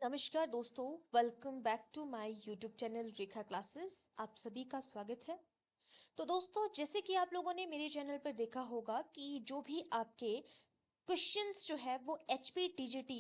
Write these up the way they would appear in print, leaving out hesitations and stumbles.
नमस्कार दोस्तों, welcome back to my YouTube channel Rekha classes. आप सभी का स्वागत है। तो दोस्तों, जैसे कि आप लोगों ने मेरे चैनल पर देखा होगा कि जो भी आपके क्वेश्चंस जो है वो एचपीटीजीटी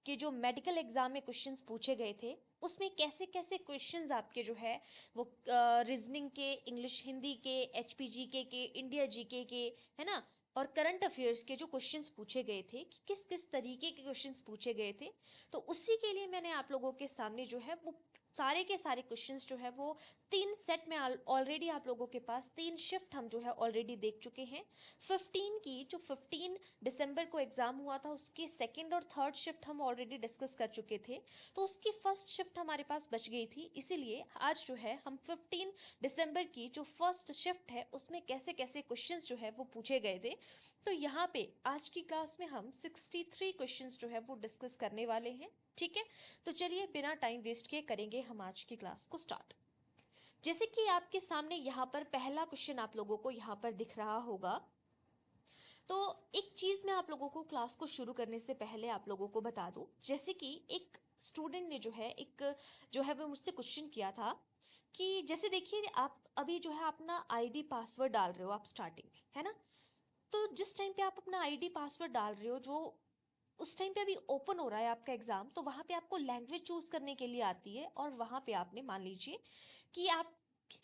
के जो मेडिकल एग्जाम में क्वेश्चंस पूछे गए थे, उसमें कैसे कैसे क्वेश्चंस आपके जो है वो रीजनिंग के, इंग्लिश हिंदी के, एचपीजीके के, इंडिया जीके के, है ना, और करंट अफेयर्स के जो क्वेश्चंस पूछे गए थे कि किस किस तरीके के क्वेश्चंस पूछे गए थे। तो उसी के लिए मैंने आप लोगों के सामने जो है वो सारे के सारे क्वेश्चंस जो है वो 3 सेट में ऑलरेडी आप लोगों के पास 3 शिफ्ट हम जो है ऑलरेडी देख चुके हैं। 15 की जो 15 दिसंबर को एग्जाम हुआ था उसकी सेकेंड और थर्ड शिफ्ट हम ऑलरेडी डिस्कस कर चुके थे। तो उसकी फर्स्ट शिफ्ट हमारे पास बच गई थी, इसीलिए आज जो है हम 15 दिसंबर की जो फर्स्ट शिफ्ट है उसमें कैसे कैसे क्वेश्चंस जो है वो पूछे गए थे। तो यहाँ पे आज की क्लास में हम 63 क्वेश्चंस जो है वो डिस्कस करने वाले हैं। ठीक है, तो चलिए बिना टाइम वेस्ट किए करेंगे हम आज की क्लास को स्टार्ट। जैसे कि आपके सामने यहाँ पर पहला क्वेश्चन आप लोगों को यहाँ पर दिख रहा होगा। तो एक चीज मैं आप लोगों को क्लास को शुरू करने से पहले आप लोगों को बता दूं, जैसे कि एक स्टूडेंट ने जो है एक जो है वो मुझसे क्वेश्चन किया था कि जैसे देखिए आप अभी जो है अपना आईडी पासवर्ड डाल रहे हो आप स्टार्टिंग में, है ना। तो जिस टाइम पे आप अपना आईडी पासवर्ड डाल रहे हो, जो उस टाइम पे अभी ओपन हो रहा है आपका एग्जाम, तो वहां पे आपको लैंग्वेज चूज करने के लिए आती है और वहां पे आपने मान लीजिए कि आप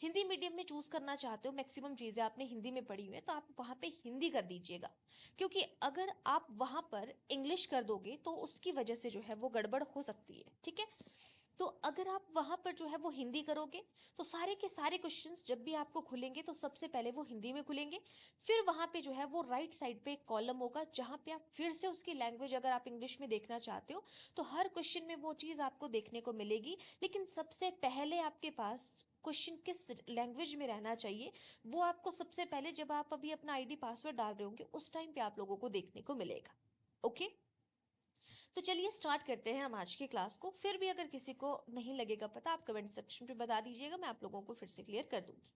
हिंदी मीडियम में चूज करना चाहते हो, मैक्सिमम चीजें आपने हिंदी में पढ़ी हुई है, तो आप वहां पे हिंदी कर दीजिएगा। क्योंकि अगर आप वहां पर इंग्लिश कर दोगे तो उसकी वजह से जो है वो गड़बड़ हो सकती है। ठीक है, तो अगर आप वहां पर जो है वो हिंदी करोगे तो सारे के सारे क्वेश्चंस जब भी आपको खुलेंगे तो सबसे पहले वो हिंदी में खुलेंगे। फिर वहां पे जो है वो राइट साइड पे एक कॉलम होगा जहां पे आप फिर से उसकी लैंग्वेज अगर आप इंग्लिश में देखना चाहते हो तो हर क्वेश्चन में वो चीज आपको देखने को मिलेगी। लेकिन सबसे पहले आपके पास क्वेश्चन किस लैंग्वेज में रहना चाहिए वो आपको सबसे पहले जब आप अभी अपना आईडी पासवर्ड डाल रहे होंगे उस टाइम पे आप लोगों को देखने को मिलेगा। ओके, तो चलिए स्टार्ट करते हैं हम आज की क्लास को। फिर भी अगर किसी को नहीं लगेगा पता, आप कमेंट सेक्शन पे बता दीजिएगा, मैं आप लोगों को फिर से क्लियर कर दूंगी।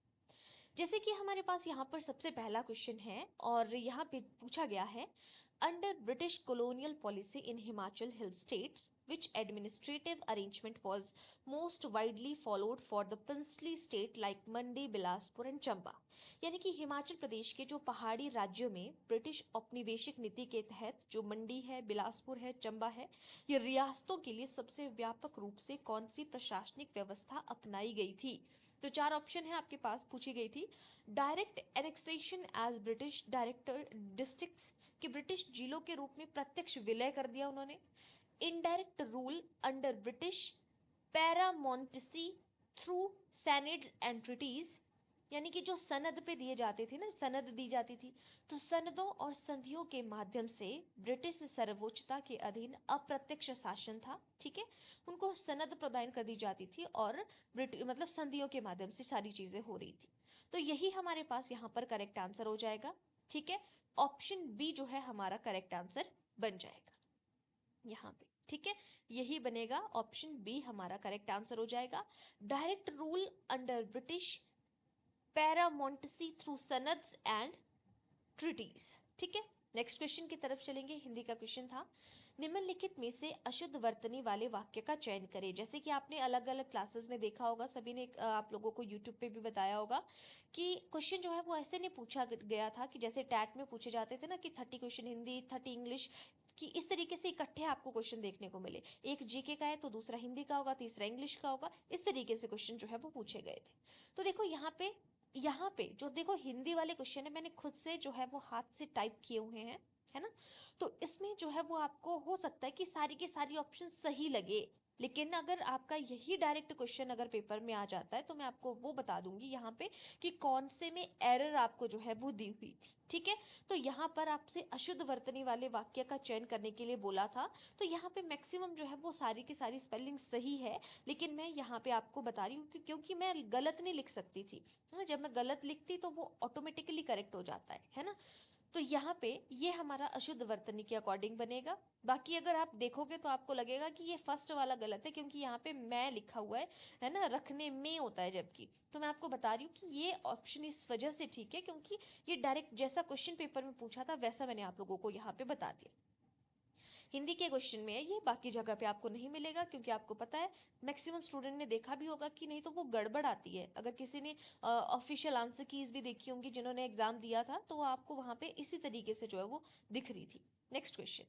जैसे कि हमारे पास यहाँ पर सबसे पहला क्वेश्चन है और यहाँ पे पूछा गया है, under British colonial policy in Himachal hill states which administrative arrangement was most widely followed for the princely state like Mandi, Bilaspur and Chamba। यानी कि हिमाचल प्रदेश के जो पहाड़ी राज्यों में ब्रिटिश औपनिवेशिक नीति के तहत जो मंडी है, बिलासपुर है, चंबा है, ये रियासतों के लिए सबसे व्यापक रूप से कौन सी प्रशासनिक व्यवस्था अपनाई गई थी। तो 4 ऑप्शन है आपके पास, पूछी गई थी। Direct annexation as British director districts, कि ब्रिटिश जिलों के रूप में प्रत्यक्ष विलय कर दिया उन्होंने। Indirect rule under British paramountcy through sanads and treaties, यानी कि जो सनद पे दिए जाते थे ना, सनद दी जाती थी, तो सनदों और संधियों के माध्यम से ब्रिटिश सर्वोच्चता के अधीन अप्रत्यक्ष शासन था। ठीक है, उनको सनद प्रदान कर दी जाती थी और मतलब संधियों के माध्यम से सारी चीजें हो रही थी। तो यही हमारे पास यहाँ पर करेक्ट आंसर हो जाएगा। ठीक है, ऑप्शन बी जो है हमारा करेक्ट आंसर बन जाएगा यहाँ पे। ठीक है, यही बनेगा, ऑप्शन बी हमारा करेक्ट आंसर हो जाएगा। Direct rule under British paramountcy through sanads and treaties. ठीक है, नेक्स्ट क्वेश्चन की तरफ चलेंगे। हिंदी का क्वेश्चन था, निम्नलिखित में से अशुद्ध वर्तनी वाले वाक्य का चयन करें। जैसे कि आपने अलग अलग क्लासेस में देखा होगा, सभी ने आप लोगों को यूट्यूब पे भी बताया होगा कि क्वेश्चन जो है वो ऐसे नहीं पूछा गया था कि जैसे टैट में पूछे जाते थे ना कि 30 क्वेश्चन हिंदी 30 इंग्लिश, कि इस तरीके से इकट्ठे आपको क्वेश्चन देखने को मिले। एक जीके का है तो दूसरा हिंदी का होगा, तीसरा इंग्लिश का होगा, इस तरीके से क्वेश्चन जो है वो पूछे गए थे। तो देखो यहाँ पे जो देखो हिंदी वाले क्वेश्चन है मैंने खुद से जो है वो हाथ से टाइप किए हुए हैं, है ना। तो इसमें जो है वो आपको हो सकता है कि सारी की सारी ऑप्शन सही लगे, लेकिन अगर आपका यही डायरेक्ट क्वेश्चन अगर पेपर में आ जाता है तो मैं आपको वो बता दूंगी यहाँ पे कि कौन से में एरर आपको जो है वो दी हुई थी। ठीक है, तो यहाँ पर आपसे अशुद्ध वर्तनी वाले वाक्य का चयन करने के लिए बोला था, तो यहाँ पे मैक्सिमम जो है वो सारी की सारी स्पेलिंग सही है। लेकिन मैं यहाँ पे आपको बता रही हूँ क्योंकि मैं गलत नहीं लिख सकती थी, है ना। जब मैं गलत लिखती तो वो ऑटोमेटिकली करेक्ट हो जाता है ना। तो यहाँ पे ये हमारा अशुद्ध वर्तनी के अकॉर्डिंग बनेगा। बाकी अगर आप देखोगे तो आपको लगेगा कि ये फर्स्ट वाला गलत है क्योंकि यहाँ पे मैं लिखा हुआ है ना, रखने में होता है जबकि। तो मैं आपको बता रही हूँ कि ये ऑप्शन इस वजह से ठीक है क्योंकि ये डायरेक्ट जैसा क्वेश्चन पेपर में पूछा था वैसा मैंने आप लोगों को यहाँ पे बता दिया। हिंदी के क्वेश्चन में है ये, बाकी जगह पे आपको नहीं मिलेगा, क्योंकि आपको पता है मैक्सिमम स्टूडेंट ने देखा भी होगा कि नहीं तो वो गड़बड़ आती है। अगर किसी ने ऑफिशियल आंसर कीज भी देखी होंगी जिन्होंने एग्जाम दिया था, तो आपको वहां पे इसी तरीके से जो है वो दिख रही थी। Next question,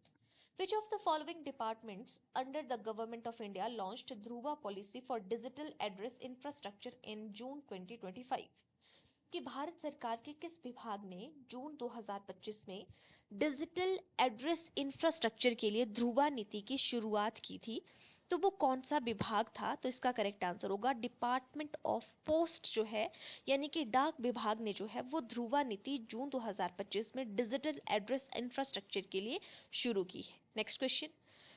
which of the following departments under the government of India launched Dhruva policy for digital address infrastructure in June 2025? कि भारत सरकार के किस विभाग ने जून 2025 में डिजिटल एड्रेस इंफ्रास्ट्रक्चर के लिए ध्रुवा नीति की शुरुआत की थी? तो वो कौन सा विभाग था? तो इसका करेक्ट आंसर होगा डिपार्टमेंट ऑफ पोस्ट जो है, यानी कि डाक विभाग ने जो है वो ध्रुवा नीति जून 2025 में डिजिटल एड्रेस इंफ्रास्ट्रक्चर के लिए शुरू की है। नेक्स्ट क्वेश्चन,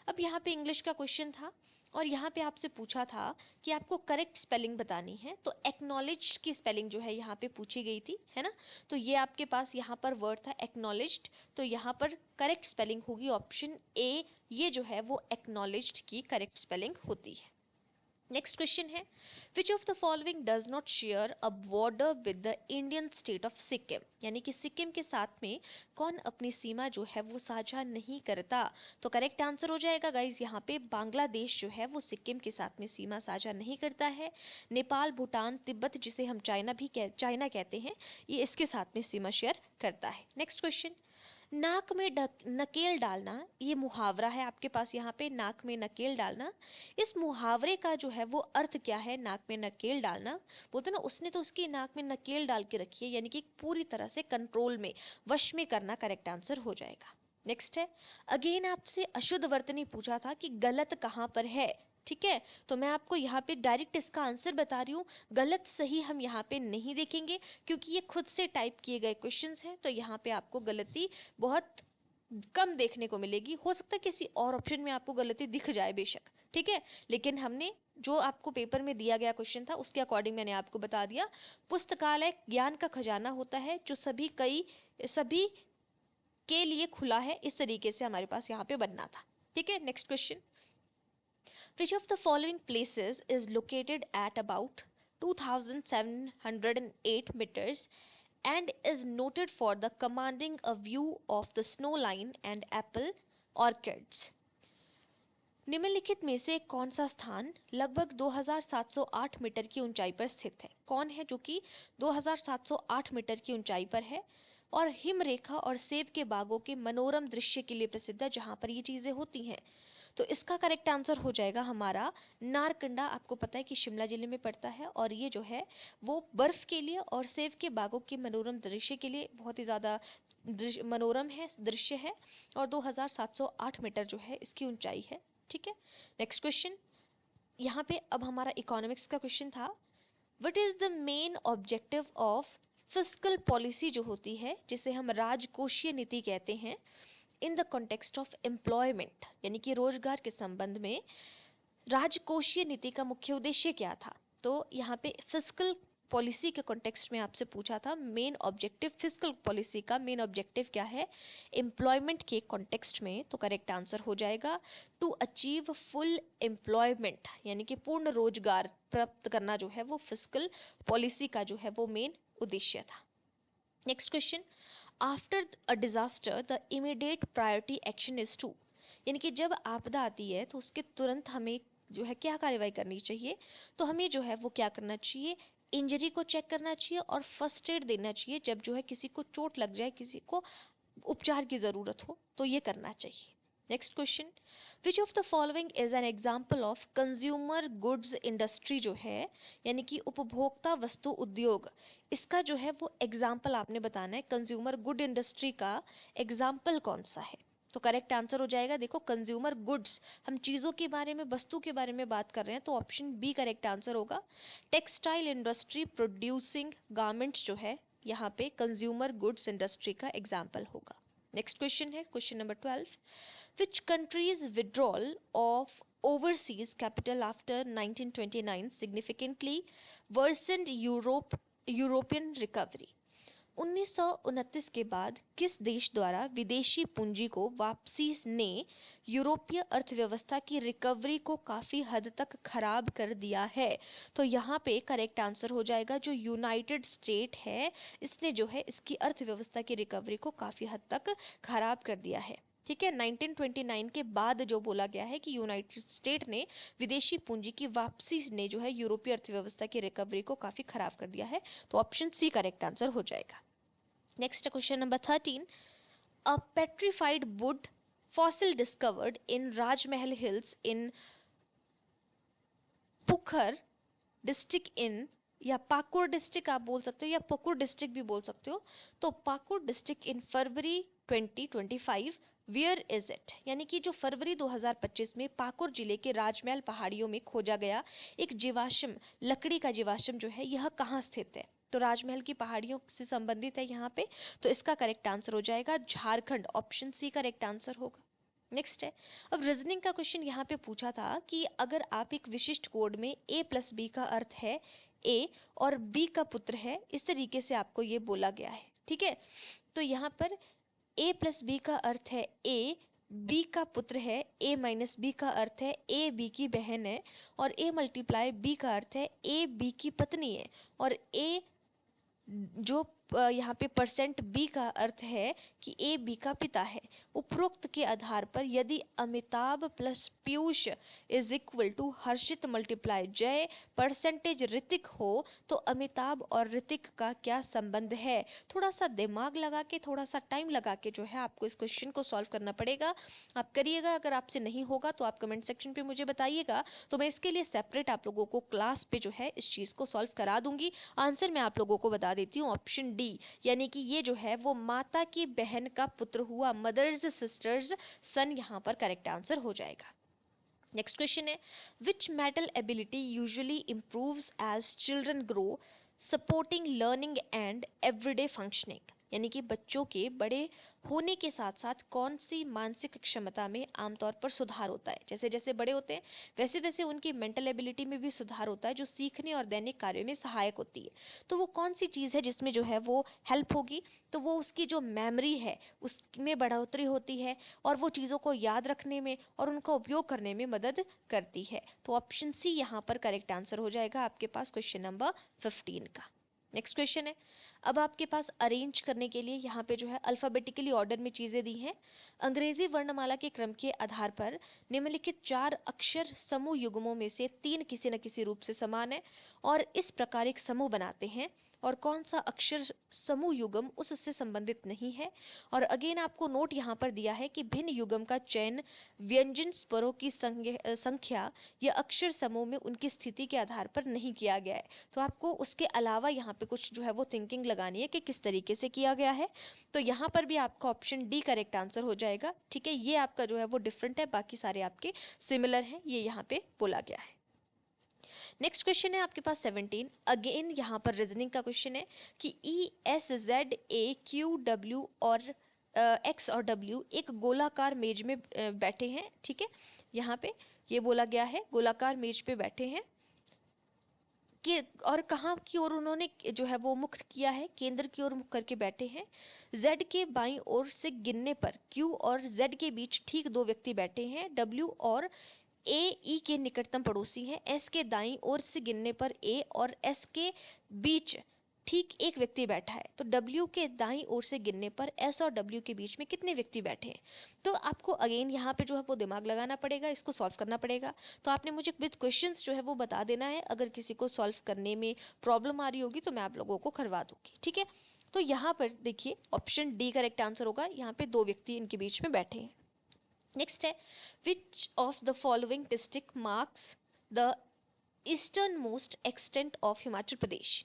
अब यहाँ पे इंग्लिश का क्वेश्चन था और यहाँ पे आपसे पूछा था कि आपको करेक्ट स्पेलिंग बतानी है, तो एक्नॉलेज की स्पेलिंग जो है यहाँ पे पूछी गई थी, है ना। तो ये आपके पास यहाँ पर वर्ड था एक्नॉलेज्ड, तो यहाँ पर करेक्ट स्पेलिंग होगी ऑप्शन ए, ये जो है वो एक्नॉलेज्ड की करेक्ट स्पेलिंग होती है। नेक्स्ट क्वेश्चन है, which of the following does not share a border with the Indian state of Sikkim, यानी कि सिक्किम के साथ में कौन अपनी सीमा जो है वो साझा नहीं करता? तो करेक्ट आंसर हो जाएगा गाइज यहाँ पे बांग्लादेश जो है वो सिक्किम के साथ में सीमा साझा नहीं करता है। नेपाल, भूटान, तिब्बत, जिसे हम चाइना कहते हैं, ये इसके साथ में सीमा शेयर करता है। नेक्स्ट क्वेश्चन, नाक में नकेल डालना, ये मुहावरा है आपके पास यहाँ पे, नाक में नकेल डालना। इस मुहावरे का जो है वो अर्थ क्या है? नाक में नकेल डालना, बोलते ना उसने तो उसकी नाक में नकेल डाल के रखी है, यानी कि पूरी तरह से कंट्रोल में, वश में करना करेक्ट आंसर हो जाएगा। नेक्स्ट है, अगेन आपसे अशुद्ध वर्तनी पूछा था कि गलत कहाँ पर है, ठीक है। तो मैं आपको यहाँ पे डायरेक्ट इसका आंसर बता रही हूँ, गलत सही हम यहाँ पे नहीं देखेंगे क्योंकि ये खुद से टाइप किए गए क्वेश्चंस हैं, तो यहाँ पे आपको गलती बहुत कम देखने को मिलेगी। हो सकता है किसी और ऑप्शन में आपको गलती दिख जाए बेशक, ठीक है, लेकिन हमने जो आपको पेपर में दिया गया क्वेश्चन था उसके अकॉर्डिंग मैंने आपको बता दिया। पुस्तकालय ज्ञान का खजाना होता है जो सभी के लिए खुला है, इस तरीके से हमारे पास यहाँ पे बनना था, ठीक है। Next question, which of the following places is located at about 2708 meters and is noted for the commanding a view of the snow line and apple orchards? निम्नलिखित में से कौन सा स्थान लगभग 2708 मीटर की ऊंचाई पर स्थित है? कौन है जो कि 2708 मीटर की ऊंचाई पर है और हिमरेखा और सेब के बागों के मनोरम दृश्य के लिए प्रसिद्ध है, जहां पर ये चीजें होती हैं? तो इसका करेक्ट आंसर हो जाएगा हमारा नारकंडा। आपको पता है कि शिमला जिले में पड़ता है और ये जो है वो बर्फ के लिए और सेब के बागों के मनोरम दृश्य के लिए बहुत ही ज़्यादा मनोरम है, दृश्य है, और 2708 मीटर जो है इसकी ऊंचाई है, ठीक है। नेक्स्ट क्वेश्चन, यहाँ पे अब हमारा इकोनॉमिक्स का क्वेश्चन था, what is the main objective of fiscal policy जो होती है, जिसे हम राजकोषीय नीति कहते हैं, in the context of employment, यानी कि रोजगार के संबंध में राजकोषीय नीति का मुख्य उद्देश्य क्या था? तो यहाँ पे फिस्कल पॉलिसी के कॉन्टेक्स्ट में आपसे पूछा था मेन ऑब्जेक्टिव, फिस्कल पॉलिसी का मेन ऑब्जेक्टिव क्या है एम्प्लॉयमेंट के कॉन्टेक्स्ट में? तो करेक्ट आंसर हो जाएगा टू अचीव फुल एम्प्लॉयमेंट, यानी कि पूर्ण रोजगार प्राप्त करना जो है वो फिस्कल पॉलिसी का जो है वो मेन उद्देश्य था। Next question, after a disaster the immediate priority action is to, यानी कि जब आपदा आती है तो उसके तुरंत हमें जो है क्या कार्रवाई करनी चाहिए? तो हमें जो है वो क्या करना चाहिए, इंजरी को चेक करना चाहिए और फर्स्ट एड देना चाहिए। जब जो है किसी को चोट लग जाए, किसी को उपचार की ज़रूरत हो, तो ये करना चाहिए। Next question, which of the following is an example of consumer goods industry जो है, यानी कि उपभोक्ता वस्तु उद्योग, इसका जो है वो एग्जाम्पल आपने बताना है। कंज्यूमर गुड इंडस्ट्री का एग्जाम्पल कौन सा है? तो करेक्ट आंसर हो जाएगा, देखो कंज्यूमर गुड्स, हम चीज़ों के बारे में, वस्तु के बारे में बात कर रहे हैं, तो ऑप्शन बी करेक्ट आंसर होगा। टेक्सटाइल इंडस्ट्री प्रोड्यूसिंग गारमेंट्स जो है यहाँ पे कंज्यूमर गुड्स इंडस्ट्री का एग्जाम्पल होगा। नेक्स्ट क्वेश्चन है question number 12, which country's withdrawal of overseas capital after 1929 significantly worsened European recovery? 1929 के बाद किस देश द्वारा विदेशी पूंजी को वापसी ने यूरोपीय अर्थव्यवस्था की रिकवरी को काफ़ी हद तक खराब कर दिया है? तो यहाँ पे करेक्ट आंसर हो जाएगा जो यूनाइटेड स्टेट है, इसने जो है इसकी अर्थव्यवस्था की रिकवरी को काफ़ी हद तक खराब कर दिया है। ठीक है, 1929 के बाद जो बोला गया है कि यूनाइटेड स्टेट ने विदेशी पूंजी की वापसी ने जो है यूरोपीय अर्थव्यवस्था की रिकवरी को काफी खराब कर दिया है। तो ऑप्शन सी करेक्ट आंसर हो जाएगा। Next question number 13, a petrified would fossil discovered in Rajmahal hills in Pukhar district in, या पाकुर डिस्ट्रिक्ट आप बोल सकते हो या पकुर डिस्ट्रिक्ट भी बोल सकते हो। तो Pakur district in February 2025, wear is it, यानी कि जो फरवरी 2025 में पाकुर जिले के राजमहल पहाड़ियों में खोजा गया एक जीवाश्म, लकड़ी का जीवाश्म जो है, यह कहाँ स्थित है। तो राजमहल की पहाड़ियों से संबंधित है यहाँ पे। तो इसका करेक्ट आंसर हो जाएगा Jharkhand, option C correct answer होगा। नेक्स्ट है, अब रीजनिंग का क्वेश्चन यहाँ पे पूछा था कि अगर आप एक विशिष्ट कोड में a प्लस बी का अर्थ है a और b का पुत्र है, इस तरीके से आपको ये बोला गया है। ठीक है, तो यहाँ पर a प्लस बी का अर्थ है a, b का पुत्र है, a माइनस बी का अर्थ है a b की बहन है, और a मल्टीप्लाई b का अर्थ है a b की पत्नी है, और a जो यहाँ पे परसेंट बी का अर्थ है कि ए बी का पिता है। उपरोक्त के आधार पर यदि Amitabh plus Piyush is equal to Harshit multiply Jay percentage Hrithik हो तो अमिताभ और ऋतिक का क्या संबंध है। थोड़ा सा दिमाग लगा के, थोड़ा सा टाइम लगा के जो है आपको इस क्वेश्चन को सॉल्व करना पड़ेगा। आप करिएगा, अगर आपसे नहीं होगा तो आप कमेंट सेक्शन पे मुझे बताइएगा, तो मैं इसके लिए सेपरेट आप लोगों को क्लास पे जो है इस चीज़ को सॉल्व करा दूंगी। आंसर मैं आप लोगों को बता देती हूँ, ऑप्शन डी, यानी कि ये जो है वो माता की बहन का पुत्र हुआ, मदर्स सिस्टर्स सन यहाँ पर करेक्ट आंसर हो जाएगा। नेक्स्ट क्वेश्चन है, which mental ability usually improves as children grow supporting learning and everyday functioning, यानी कि बच्चों के बड़े होने के साथ साथ कौन सी मानसिक क्षमता में आमतौर पर सुधार होता है। जैसे जैसे बड़े होते हैं वैसे वैसे उनकी मेंटल एबिलिटी में भी सुधार होता है, जो सीखने और दैनिक कार्यों में सहायक होती है। तो वो कौन सी चीज़ है जिसमें जो है वो हेल्प होगी, तो वो उसकी जो मेमोरी है उसमें बढ़ोतरी होती है, और वो चीज़ों को याद रखने में और उनका उपयोग करने में मदद करती है। तो ऑप्शन सी यहाँ पर करेक्ट आंसर हो जाएगा आपके पास क्वेश्चन नंबर 15 का। नेक्स्ट क्वेश्चन है, अब आपके पास अरेंज करने के लिए यहाँ पे जो है अल्फ़ाबेटिकली ऑर्डर में चीज़ें दी हैं। अंग्रेजी वर्णमाला के क्रम के आधार पर निम्नलिखित 4 अक्षर समूह युग्मों में से 3 किसी न किसी रूप से समान है और इस प्रकार एक समूह बनाते हैं, और कौन सा अक्षर समूह युग्म उससे संबंधित नहीं है। और अगेन आपको नोट यहाँ पर दिया है कि भिन्न युग्म का चयन व्यंजन स्वरों की संख्या या अक्षर समूह में उनकी स्थिति के आधार पर नहीं किया गया है। तो आपको उसके अलावा यहाँ पे कुछ जो है वो थिंकिंग लगानी है कि किस तरीके से किया गया है। तो यहाँ पर भी आपका ऑप्शन डी करेक्ट आंसर हो जाएगा। ठीक है, ये आपका जो है वो डिफरेंट है, बाकी सारे आपके सिमिलर हैं, ये यहाँ पे बोला गया है। नेक्स्ट क्वेश्चन है आपके पास 17, अगेन यहाँ पर रीजनिंग का क्वेश्चन है कि E S Z A Q W और एक्स और डब्ल्यू एक गोलाकार मेज में बैठे हैं। ठीक है, यहाँ पे ये बोला गया है गोलाकार मेज पे बैठे हैं कि, और कहाँ की ओर उन्होंने जो है वो मुख किया है, केंद्र की ओर मुख करके बैठे हैं। Z के बाईं ओर से गिनने पर Q और Z के बीच ठीक 2 व्यक्ति बैठे हैं। W और A E के निकटतम पड़ोसी हैं। S के दाईं ओर से गिनने पर A और S के बीच ठीक एक व्यक्ति बैठा है। तो W के दाईं ओर से गिनने पर S और W के बीच में कितने व्यक्ति बैठे हैं। तो आपको अगेन यहाँ पे जो है वो दिमाग लगाना पड़ेगा, इसको सॉल्व करना पड़ेगा। तो आपने मुझे विद क्वेश्चंस जो है वो बता देना है, अगर किसी को सॉल्व करने में प्रॉब्लम आ रही होगी तो मैं आप लोगों को करवा दूंगी। ठीक है, तो यहाँ पर देखिए ऑप्शन डी करेक्ट आंसर होगा, यहाँ पे 2 व्यक्ति इनके बीच में बैठे हैं। नेक्स्ट है, which of the following district marks the eastern most extent of Himachal Pradesh,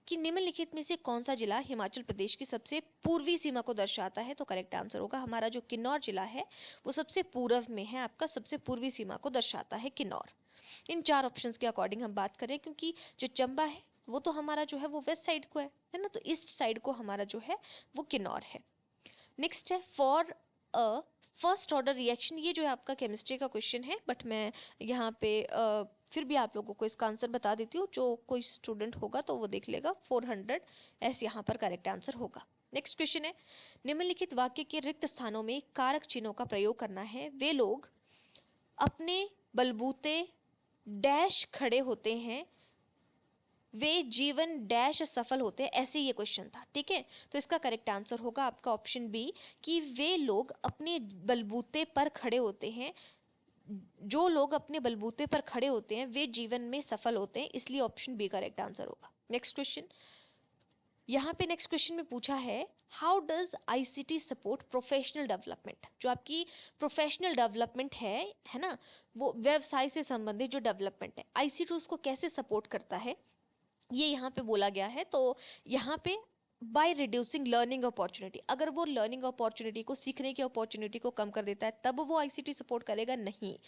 कि निम्नलिखित में से कौन सा जिला हिमाचल प्रदेश की सबसे पूर्वी सीमा को दर्शाता है। तो करेक्ट आंसर होगा हमारा जो किन्नौर जिला है वो सबसे पूर्व में है, आपका सबसे पूर्वी सीमा को दर्शाता है किन्नौर। इन 4 ऑप्शंस के अकॉर्डिंग हम बात करें, क्योंकि जो चंबा है वो तो हमारा जो है वो वेस्ट साइड को है ना, तो ईस्ट साइड को हमारा जो है वो किन्नौर है। नेक्स्ट है, for a first order reaction, ये जो है आपका केमिस्ट्री का क्वेश्चन है, बट मैं यहाँ पे फिर भी आप लोगों को इसका आंसर बता देती हूँ, जो कोई स्टूडेंट होगा तो वो देख लेगा। 400 एस यहाँ पर करेक्ट आंसर होगा। नेक्स्ट क्वेश्चन है, निम्नलिखित वाक्य के रिक्त स्थानों में कारक चिन्हों का प्रयोग करना है। वे लोग अपने बलबूते डैश खड़े होते हैं वे जीवन डैश सफल होते हैं, ऐसे ये क्वेश्चन था, ठीक है। तो इसका करेक्ट आंसर होगा आपका ऑप्शन बी, कि वे लोग अपने बलबूते पर खड़े होते हैं, जो लोग अपने बलबूते पर खड़े होते हैं वे जीवन में सफल होते हैं, इसलिए ऑप्शन बी करेक्ट आंसर होगा। नेक्स्ट क्वेश्चन, यहाँ पे नेक्स्ट क्वेश्चन में पूछा है, how does ICT support professional development. जो आपकी प्रोफेशनल डेवलपमेंट है ना, वो व्यवसाय से संबंधित जो डेवलपमेंट है, आईसीटी उसको कैसे सपोर्ट करता है, ये यहाँ पे बोला गया है। तो यहाँ पे बाय रिड्यूसिंग लर्निंग अपॉर्चुनिटी, अगर वो लर्निंग अपॉर्चुनिटी को, सीखने की अपॉर्चुनिटी को कम कर देता है तब वो आईसीटी सपोर्ट करेगा, नहीं।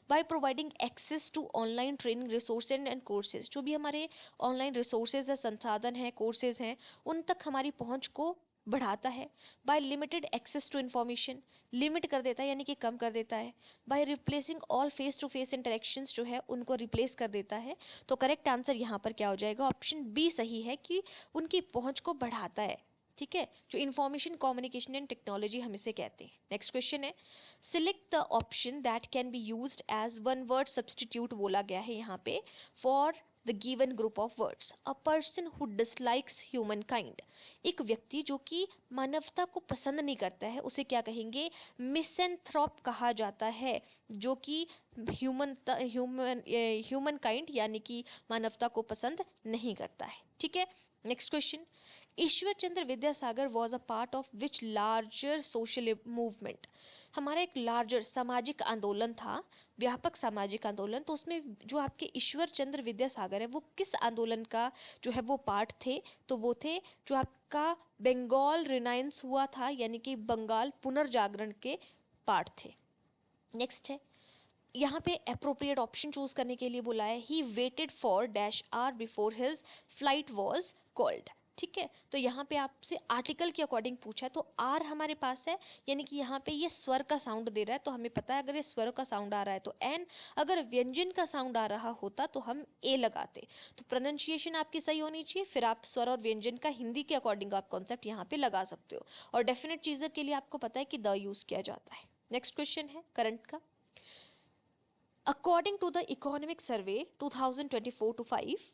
By providing access to online training resources and courses, जो भी हमारे ऑनलाइन रिसोर्सेज है, संसाधन है, कोर्सेज हैं, उन तक हमारी पहुंच को बढ़ाता है। By limited access to information, limit कर देता है यानी कि कम कर देता है। By replacing all face to face interactions, जो है उनको रिप्लेस कर देता है। तो करेक्ट आंसर यहाँ पर क्या हो जाएगा, ऑप्शन बी सही है कि उनकी पहुंच को बढ़ाता है, ठीक है, जो इंफॉर्मेशन कम्युनिकेशन एंड टेक्नोलॉजी हम इसे कहते हैं। नेक्स्ट क्वेश्चन है, select the option that can be used as one word substitute, बोला गया है यहाँ पे, for the given group of words. A person who dislikes humankind, एक व्यक्ति जो कि मानवता को पसंद नहीं करता है उसे क्या कहेंगे, मिसेंथ्रोप कहा जाता है, जो कि ह्यूमन काइंड यानी कि मानवता को पसंद नहीं करता है, ठीक है। Next question, Ishwar Chandra Vidyasagar was a part of which larger social movement. हमारा एक लार्जर सामाजिक आंदोलन था, व्यापक सामाजिक आंदोलन, तो उसमें जो आपके ईश्वर चंद्र विद्यासागर है वो किस आंदोलन का जो है वो पार्ट थे, तो वो थे जो आपका बंगाल रिनाइंस हुआ था, यानी कि बंगाल पुनर्जागरण के पार्ट थे। नेक्स्ट है, यहाँ पे अप्रोप्रिएट ऑप्शन चूज करने के लिए बोला है, he waited for dash are before his flight was called, ठीक है। तो यहाँ पे आपसे आर्टिकल के अकॉर्डिंग पूछा है, तो आर हमारे पास है, यानी कि यहाँ पे ये स्वर का साउंड दे रहा है, तो हमें पता है अगर ये स्वर का साउंड आ रहा है तो एन, अगर व्यंजन का साउंड आ रहा होता तो हम ए लगाते। तो प्रोनाउंसिएशन आपकी सही होनी चाहिए, फिर आप स्वर और व्यंजन का हिंदी के अकॉर्डिंग आप कॉन्सेप्ट यहाँ पे लगा सकते हो, और डेफिनेट चीज़ों के लिए आपको पता है कि द यूज किया जाता है। नेक्स्ट क्वेश्चन है करंट का, according to the economic survey 2024-5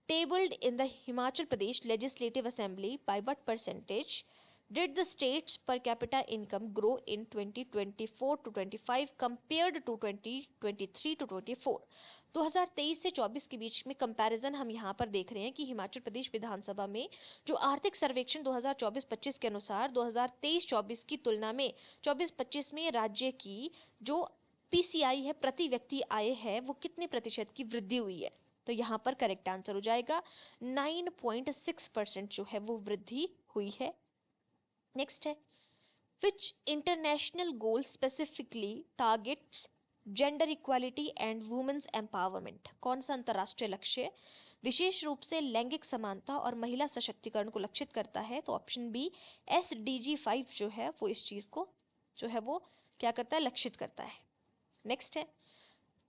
tabled in the Himachal Pradesh Legislative Assembly, by what percentage did the state's per capita income grow in 2024 to 25 compared to 2023 to 24। 2023 से 24 के बीच में comparison हम यहाँ पर देख रहे हैं कि हिमाचल प्रदेश विधानसभा में जो आर्थिक सर्वेक्षण 2024-25 के अनुसार 2023-24 की तुलना में 24-25 में राज्य की जो पीसीआई है, प्रति व्यक्ति आय है, वो कितने प्रतिशत की वृद्धि हुई है। तो यहाँ पर करेक्ट आंसर हो जाएगा 9.6% जो है वो वृद्धि हुई है। नेक्स्ट है, which international goal specifically targets gender equality and women's empowerment. कौन सा अंतर्राष्ट्रीय लक्ष्य विशेष रूप से लैंगिक समानता और महिला सशक्तिकरण को लक्षित करता है, तो ऑप्शन बी SDG 5 जो है वो इस चीज को जो है वो क्या करता है, लक्षित करता है। नेक्स्ट है,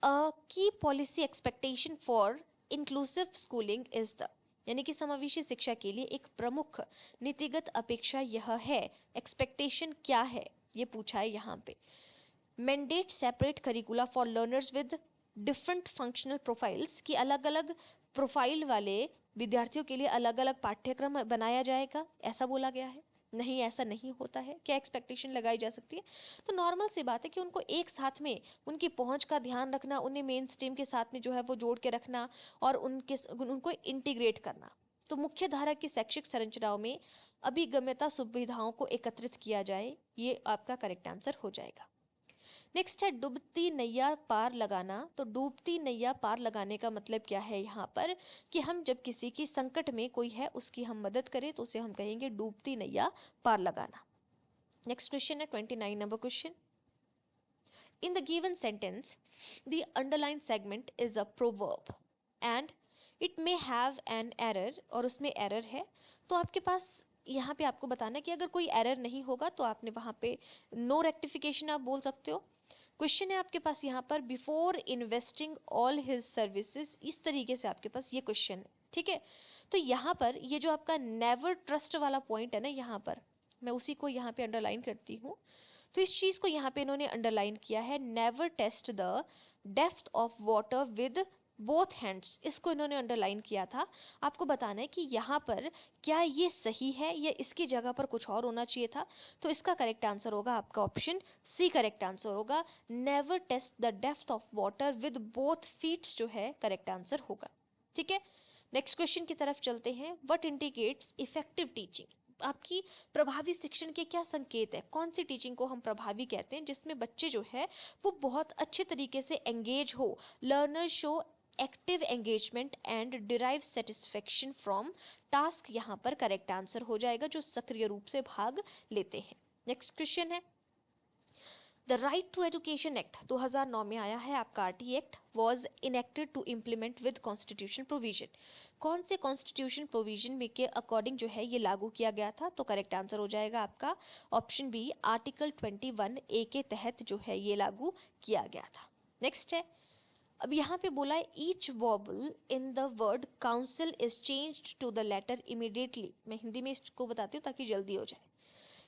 अ की policy expectation for inclusive schooling is the, यानी कि समावेशी शिक्षा के लिए एक प्रमुख नीतिगत अपेक्षा यह है, एक्सपेक्टेशन क्या है ये पूछा है यहाँ पे। Mandate separate करिकुला for learners with different functional profiles, की अलग अलग प्रोफाइल वाले विद्यार्थियों के लिए अलग अलग पाठ्यक्रम बनाया जाएगा, ऐसा बोला गया है। नहीं, ऐसा नहीं होता है। क्या एक्सपेक्टेशन लगाई जा सकती है, तो नॉर्मल सी बात है कि उनको एक साथ में उनकी पहुंच का ध्यान रखना, उन्हें मेन स्ट्रीम के साथ में जो है वो जोड़ के रखना और उनको इंटीग्रेट करना। तो मुख्य धारा की शैक्षिक संरचनाओं में अभिगम्यता सुविधाओं को एकत्रित किया जाए, ये आपका करेक्ट आंसर हो जाएगा। नेक्स्ट है, डूबती नैया पार लगाना। तो डूबती नैया पार लगाने का मतलब क्या है यहाँ पर, कि हम जब किसी की संकट में कोई है उसकी हम मदद करें तो उसे हम कहेंगे डूबती नैया पार लगाना। नेक्स्ट क्वेश्चन है 29 number question, in the given sentence the underline segment is a proverb and it may have an error, और उसमें एरर है, तो आपके पास यहाँ पे आपको बताना है कि अगर कोई एरर नहीं होगा तो आपने वहाँ पे नो रेक्टिफिकेशन आप बोल सकते हो। क्वेश्चन है आपके पास यहाँ पर, before investing all his services, इस तरीके से आपके पास ये क्वेश्चन है, ठीक है। तो यहाँ पर ये जो आपका नेवर ट्रस्ट वाला पॉइंट है ना, यहाँ पर मैं उसी को यहाँ पे अंडरलाइन करती हूँ। तो इस चीज को यहाँ पे इन्होंने अंडरलाइन किया है, never test the depth of water with both hands, इसको इन्होंने अंडरलाइन किया था। आपको बताना है कि यहाँ पर क्या ये सही है या इसकी जगह पर कुछ और होना चाहिए था। तो इसका करेक्ट आंसर होगा आपका ऑप्शन सी करेक्ट आंसर होगा। Never test the depth of water with both feets जो है करेक्ट आंसर होगा। ठीक है, नेक्स्ट क्वेश्चन की तरफ चलते हैं। What indicates effective teaching? आपकी प्रभावी शिक्षण के क्या संकेत है? कौन सी टीचिंग को हम प्रभावी कहते हैं, जिसमें बच्चे जो है वो बहुत अच्छे तरीके से एंगेज हो, learner show active engagement and derive satisfaction from task, यहाँ पर करेक्ट आंसर हो जाएगा, जो सक्रिय रूप से भाग लेते हैं। नेक्स्ट क्वेश्चन है, the right to education act 2009 में आया है आपका RT act, was enacted to implement with constitution provision. कौन से कॉन्स्टिट्यूशन प्रोविजन में के अकॉर्डिंग जो है ये लागू किया गया था? तो करेक्ट आंसर हो जाएगा आपका ऑप्शन बी, आर्टिकल 21A के तहत जो है ये लागू किया गया था। नेक्स्ट है, अब यहाँ पे बोला है each vowel in the word council is changed to the letter immediately. मैं हिंदी में इसको बताती हूँ ताकि जल्दी हो जाए।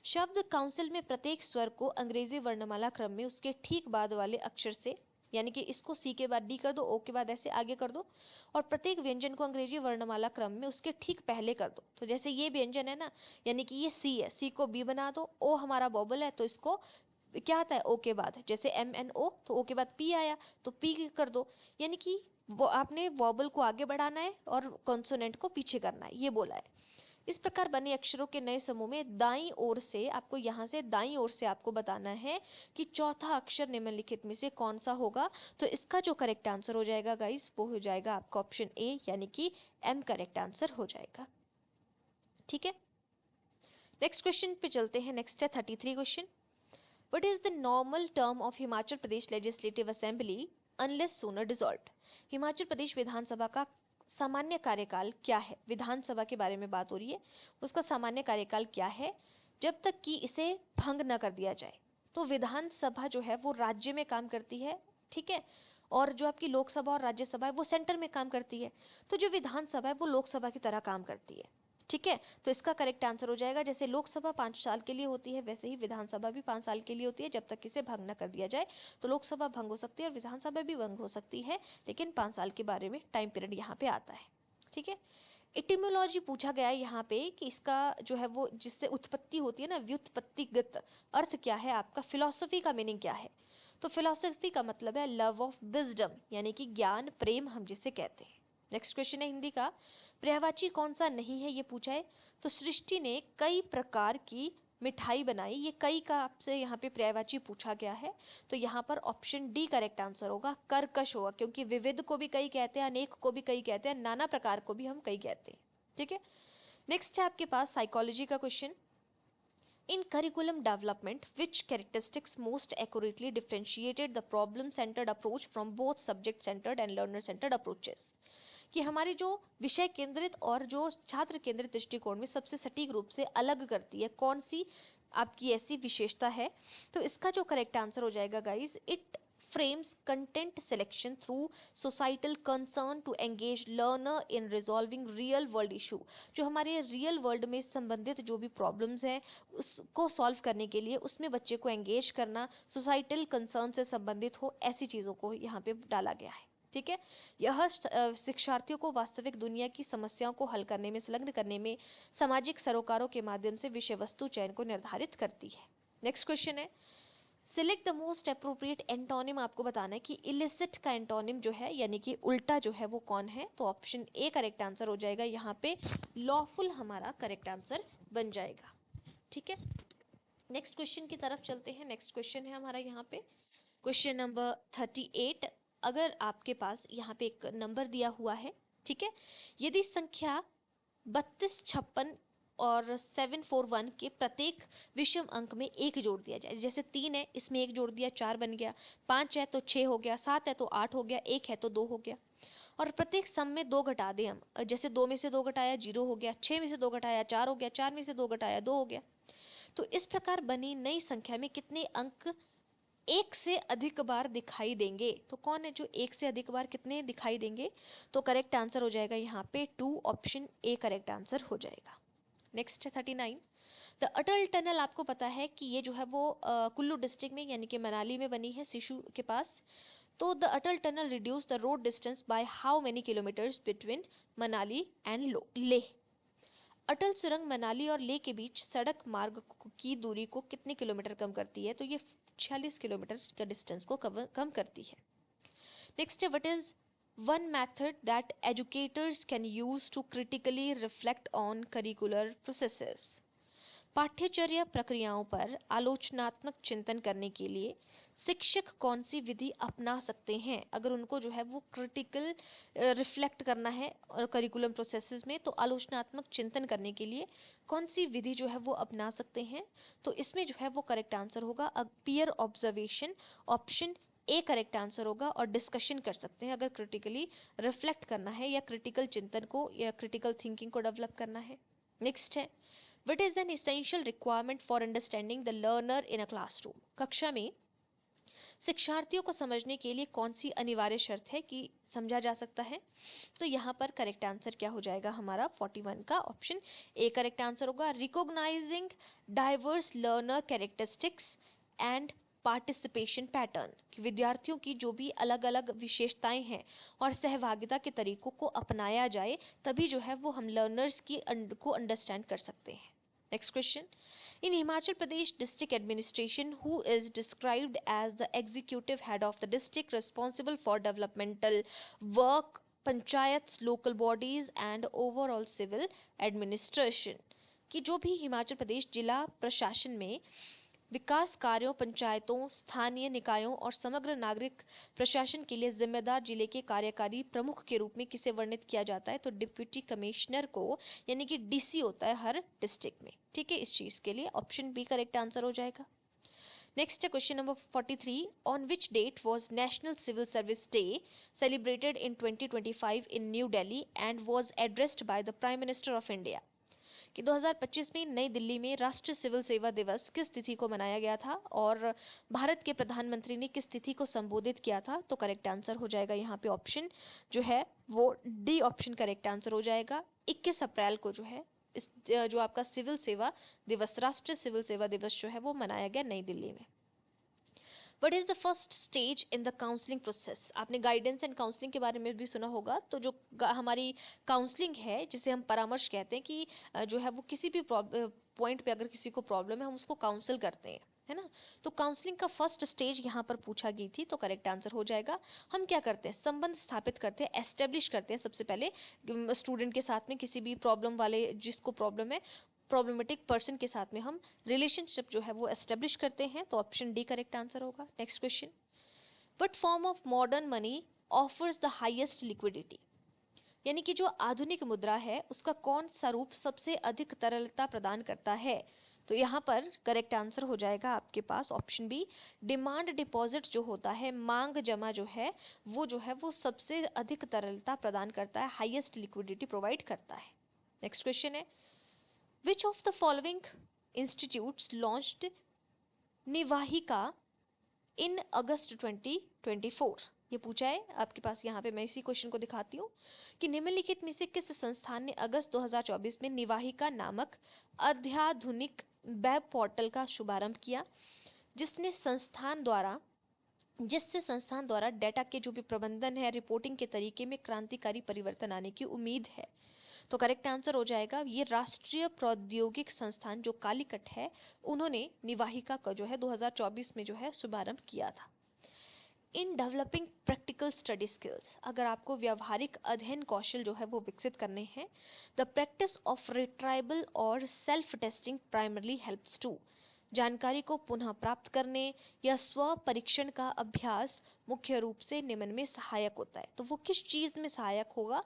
शब्द काउंसिल में प्रत्येक स्वर को अंग्रेजी वर्णमाला क्रम में उसके ठीक बाद वाले अक्षर से, यानी कि इसको सी के बाद डी कर दो, ओ के बाद ऐसे आगे कर दो, और प्रत्येक व्यंजन को अंग्रेजी वर्णमाला क्रम में उसके ठीक पहले कर दो। तो जैसे ये व्यंजन है ना, यानी कि ये सी है, सी को बी बना दो, ओ हमारा वॉबल है तो इसको क्या आता है ओ के बाद, जैसे एम एन ओ तो ओ के बाद पी आया तो पी कर दो। यानी कि वो आपने वॉबल को आगे बढ़ाना है और कॉन्सोनेंट को पीछे करना है, ये बोला है। इस प्रकार बने अक्षरों के नए समूह में दाईं ओर से आपको, यहाँ से दाईं ओर से आपको बताना है कि चौथा अक्षर निम्नलिखित में से कौन सा होगा। तो इसका जो करेक्ट आंसर हो जाएगा गाइस, वो हो जाएगा आपका ऑप्शन ए, यानी कि एम करेक्ट आंसर हो जाएगा। ठीक है, नेक्स्ट क्वेश्चन पे चलते हैं। नेक्स्ट है 33 question. What is the normal term of Himachal Pradesh Legislative Assembly unless sooner dissolved? Himachal Pradesh विधानसभा का सामान्य कार्यकाल क्या है? विधानसभा के बारे में बात हो रही है, उसका सामान्य कार्यकाल क्या है जब तक कि इसे भंग न कर दिया जाए। तो विधानसभा जो है वो राज्य में काम करती है, ठीक है, और जो आपकी लोकसभा और राज्यसभा है वो सेंटर में काम करती है। तो जो विधानसभा है वो लोकसभा की तरह काम करती है, ठीक है। तो इसका करेक्ट आंसर हो जाएगा, जैसे लोकसभा 5 साल के लिए होती है वैसे ही विधानसभा भी 5 साल के लिए होती है, जब तक इसे भंग न कर दिया जाए। तो लोकसभा भंग हो सकती है और विधानसभा भी भंग हो सकती है, लेकिन 5 साल के बारे में टाइम पीरियड यहाँ पे आता है। ठीक है, इटिमोलॉजी पूछा गया है यहाँ पे कि इसका जो है वो जिससे उत्पत्ति होती है ना, व्युत्पत्तिगत अर्थ क्या है आपका, फिलॉसफी का मीनिंग क्या है? तो फिलॉसफी का मतलब है लव ऑफ विजडम, यानी कि ज्ञान प्रेम हम जिसे कहते हैं। नेक्स्ट क्वेश्चन है हिंदी का, पर्यायवाची कौन सा नहीं है ये पूछा है। तो सृष्टि ने कई प्रकार की मिठाई बनाई, ये कई का आपसे यहाँ पे पर्यायवाची पूछा गया है। तो यहाँ पर ऑप्शन डी करेक्ट आंसर होगा, कर्कश होगा, क्योंकि विविध को भी कई कहते हैं, अनेक को भी कई कहते हैं, नाना प्रकार को भी हम कई कहते हैं। ठीक है, नेक्स्ट है आपके पास साइकोलॉजी का question. In curriculum development, which characteristics most accurately differentiated the problem-centered approach from both subject-centered and learner-centered approaches? कि हमारी जो विषय केंद्रित और जो छात्र केंद्रित दृष्टिकोण में सबसे सटीक रूप से अलग करती है, कौन सी आपकी ऐसी विशेषता है? तो इसका जो करेक्ट आंसर हो जाएगा guys, it frames content selection through societal concern to engage learner in resolving real world issue। जो हमारे रियल वर्ल्ड में संबंधित जो भी प्रॉब्लम्स हैं उसको सॉल्व करने के लिए उसमें बच्चे को एंगेज करना, सोसाइटल कंसर्न से संबंधित हो, ऐसी चीज़ों को यहाँ पे डाला गया है। ठीक है, यह शिक्षार्थियों को वास्तविक दुनिया की समस्याओं को हल करने में, संलग्न करने में सामाजिक सरोकारों के माध्यम से विषय वस्तु चयन को निर्धारित करती है। नेक्स्ट क्वेश्चन है, select the most appropriate antonym. आपको बताना है कि इलिसिट का एंटोनिम जो है, यानी कि उल्टा जो है वो कौन है। तो ऑप्शन ए करेक्ट आंसर हो जाएगा, यहाँ पे लॉफुल हमारा करेक्ट आंसर बन जाएगा। ठीक है, नेक्स्ट क्वेश्चन की तरफ चलते हैं। नेक्स्ट क्वेश्चन है हमारा यहाँ पे क्वेश्चन नंबर 38। अगर आपके पास यहाँ पे एक नंबर दिया हुआ है, ठीक है, यदि संख्या 32, 56 और 741 के प्रत्येक विषम अंक में एक जोड़ दिया जाए, जैसे 3 है इसमें एक जोड़ दिया 4 बन गया, 5 है तो 6 हो गया, 7 है तो 8 हो गया, 1 है तो 2 हो गया, और प्रत्येक सम में 2 घटा दें हम, जैसे 2 में से 2 घटाया 0 हो गया, 6 में से 2 घटाया 4 हो गया, 4 में से 2 घटाया 2 हो गया। तो इस प्रकार बनी नई संख्या में कितने अंक एक से अधिक बार दिखाई देंगे? तो कौन है जो एक से अधिक बार कितने दिखाई देंगे? तो करेक्ट आंसर हो जाएगा यहाँ पे 2, ऑप्शन ए करेक्ट आंसर हो जाएगा। नेक्स्ट है 39। द अटल टनल आपको पता है कि ये जो है वो कुल्लू डिस्ट्रिक्ट में यानी कि मनाली में बनी है, सिशु के पास। तो the Atal tunnel reduce the road distance by how many kilometres between Manali and Leh. Atal सुरंग मनाली और लेह के बीच सड़क मार्ग की दूरी को कितने किलोमीटर कम करती है? तो ये 46 किलोमीटर का डिस्टेंस को कम करती है। नेक्स्ट है, what is one method that educators can use to critically reflect on curricular processes. पाठ्यचर्या प्रक्रियाओं पर आलोचनात्मक चिंतन करने के लिए शिक्षक कौन सी विधि अपना सकते हैं? अगर उनको जो है वो क्रिटिकल रिफ्लेक्ट करना है और करिकुलम प्रोसेसेस में, तो आलोचनात्मक चिंतन करने के लिए कौन सी विधि जो है वो अपना सकते हैं? तो इसमें जो है वो करेक्ट आंसर होगा peer observation, option A correct answer होगा। और डिस्कशन कर सकते हैं अगर क्रिटिकली रिफ्लेक्ट करना है या क्रिटिकल चिंतन को या क्रिटिकल थिंकिंग को डेवलप करना है। नेक्स्ट है, What is an essential requirement for understanding the learner in a classroom? कक्षा में शिक्षार्थियों को समझने के लिए कौन सी अनिवार्य शर्त है कि समझा जा सकता है? तो यहाँ पर करेक्ट आंसर क्या हो जाएगा हमारा 41 का ऑप्शन ए करेक्ट आंसर होगा। Recognising diverse learner characteristics and participation pattern, कि विद्यार्थियों की जो भी अलग अलग विशेषताएं हैं और सहभागिता के तरीकों को अपनाया जाए, तभी जो है वो हम लर्नर्स की को अंडरस्टैंड कर सकते हैं। Next question. In Himachal Pradesh district administration, who is described as the executive head of the district responsible for developmental work, panchayats, local bodies and overall civil administration? कि जो भी हिमाचल प्रदेश जिला प्रशासन में विकास कार्यों, पंचायतों, स्थानीय निकायों और समग्र नागरिक प्रशासन के लिए जिम्मेदार जिले के कार्यकारी प्रमुख के रूप में किसे वर्णित किया जाता है? तो डिप्यूटी कमिश्नर को, यानी कि डीसी होता है हर डिस्ट्रिक्ट में। ठीक है, इस चीज के लिए ऑप्शन बी करेक्ट आंसर हो जाएगा। नेक्स्ट है question number 43। On which date was national civil service day celebrated in 2025 in New Delhi and was addressed by the prime minister of India? कि 2025 में नई दिल्ली में राष्ट्रीय सिविल सेवा दिवस किस तिथि को मनाया गया था और भारत के प्रधानमंत्री ने किस तिथि को संबोधित किया था? तो करेक्ट आंसर हो जाएगा यहाँ पे ऑप्शन जो है वो डी ऑप्शन करेक्ट आंसर हो जाएगा। 21 अप्रैल को जो है इस जो आपका सिविल सेवा दिवस, राष्ट्रीय सिविल सेवा दिवस जो है वो मनाया गया नई दिल्ली में। What is the first stage in the counselling process? आपने गाइडेंस एंड काउंसलिंग के बारे में भी सुना होगा। तो जो हमारी काउंसलिंग है, जिसे हम परामर्श कहते हैं, कि जो है वो किसी भी पॉइंट पे अगर किसी को प्रॉब्लम है हम उसको काउंसिल करते हैं, है ना। तो काउंसलिंग का फर्स्ट स्टेज यहाँ पर पूछा गई थी, तो करेक्ट आंसर हो जाएगा। हम क्या करते हैं? संबंध स्थापित करते हैं, एस्टेब्लिश करते हैं सबसे पहले स्टूडेंट के साथ में, किसी भी प्रॉब्लम वाले जिसको प्रॉब्लम है, प्रॉब्लमेटिक पर्सन के साथ में हम रिलेशनशिप जो है वो एस्टेब्लिश करते हैं। तो ऑप्शन डी करेक्ट आंसर होगा। Next question, what form of modern money offers the highest liquidity? यानी कि जो आधुनिक मुद्रा है उसका कौन सा रूप सबसे अधिक तरलता प्रदान करता है? तो यहाँ पर करेक्ट आंसर हो जाएगा आपके पास ऑप्शन बी, डिमांड डिपॉजिट जो होता है, मांग जमा जो है वो सबसे अधिक तरलता प्रदान करता है, हाईएस्ट लिक्विडिटी प्रोवाइड करता है। नेक्स्ट क्वेश्चन है, Which of the following institutes launched निवाहिका in August 2024? ये पूछा है आपके पास। यहाँ पे मैं इसी क्वेश्चन को दिखाती हूँ कि निम्नलिखित में से किस संस्थान ने अगस्त 2024 में निवाहिका नामक अत्याधुनिक वेब पोर्टल का शुभारंभ किया, जिससे संस्थान द्वारा डेटा के जो भी प्रबंधन है, रिपोर्टिंग के तरीके में क्रांतिकारी परिवर्तन आने की उम्मीद है? तो करेक्ट आंसर हो जाएगा ये राष्ट्रीय प्रौद्योगिक संस्थान जो कालीकट है, उन्होंने निवाहिका का जो है 2024 में जो है शुभारंभ किया था। In developing practical study skills, अगर आपको व्यावहारिक अध्ययन कौशल जो है वो विकसित करने हैं, द प्रैक्टिस ऑफ रिट्राइबल और self testing primarily helps to, जानकारी को पुनः प्राप्त करने या स्व परीक्षण का अभ्यास मुख्य रूप से निम्न में सहायक होता है। तो वो किस चीज़ में सहायक होगा?